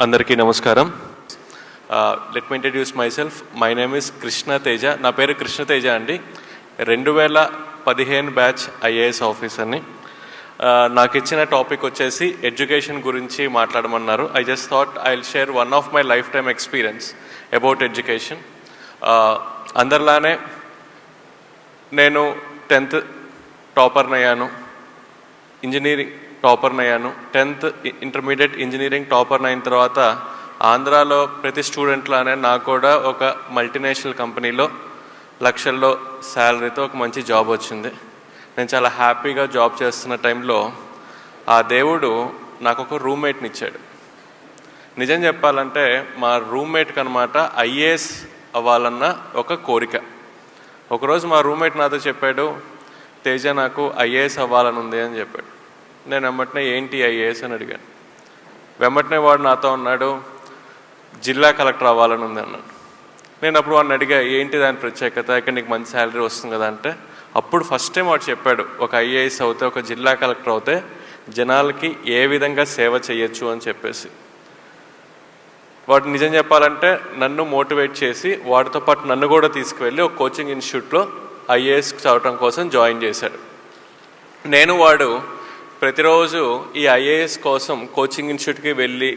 అందరికీ నమస్కారం. Let me introduce my self. My name is Krishna Teja. నా పేరు కృష్ణ తేజ అండి. 2015 బ్యాచ్ ఐఏఎస్ ఆఫీసర్ని. నాకు ఇచ్చిన టాపిక్ వచ్చేసి ఎడ్యుకేషన్ గురించి మాట్లాడమన్నారు. I just thought I will share one of my life time experience about education. అందరిలానే నేను 10th టాపర్ని అయ్యాను, ఇంజనీరింగ్ టాపర్ని అయ్యాను. 10th ఇంటర్మీడియట్ ఇంజనీరింగ్ టాపర్ని అయిన తర్వాత ఆంధ్రాలో ప్రతి స్టూడెంట్లానే నాకు కూడా ఒక మల్టీనేషనల్ కంపెనీలో లక్షల్లో శాలరీతో ఒక మంచి జాబ్ వచ్చింది. నేను చాలా హ్యాపీగా జాబ్ చేస్తున్న టైంలో ఆ దేవుడు నాకు ఒక రూమ్మేట్ని ఇచ్చాడు. నిజం చెప్పాలంటే మా రూమ్మేట్కి అనమాట ఐఏఎస్ అవ్వాలన్న ఒక కోరిక. ఒకరోజు మా రూమ్మేట్ నాతో చెప్పాడు, తేజ నాకు ఐఏఎస్ అవ్వాలని ఉంది అని చెప్పాడు. నేను వెంబటనే ఏంటి ఐఏఎస్ అని అడిగాను. వెంబటనే వాడు నాతో అన్నాడు, జిల్లా కలెక్టర్ అవ్వాలని ఉంది అన్నాడు. నేను అప్పుడు వాడిని అడిగా, ఏంటి దాని ప్రత్యేకత, ఇక్కడ నీకు మంచి శాలరీ వస్తుంది కదా అంటే, అప్పుడు ఫస్ట్ టైం వాడు చెప్పాడు, ఒక ఐఏఎస్ అవుతే, ఒక జిల్లా కలెక్టర్ అవుతే జనాలకి ఏ విధంగా సేవ చేయొచ్చు అని చెప్పేసి. వాడు నిజం చెప్పాలంటే నన్ను మోటివేట్ చేసి వాడితో పాటు నన్ను కూడా తీసుకువెళ్ళి ఒక కోచింగ్ ఇన్స్టిట్యూట్లో ఐఏఎస్ చదవటం కోసం జాయిన్ చేశాడు. నేను వాడు ప్రతిరోజు ఈ ఐఏఎస్ కోసం కోచింగ్ ఇన్స్టిట్యూట్కి వెళ్ళి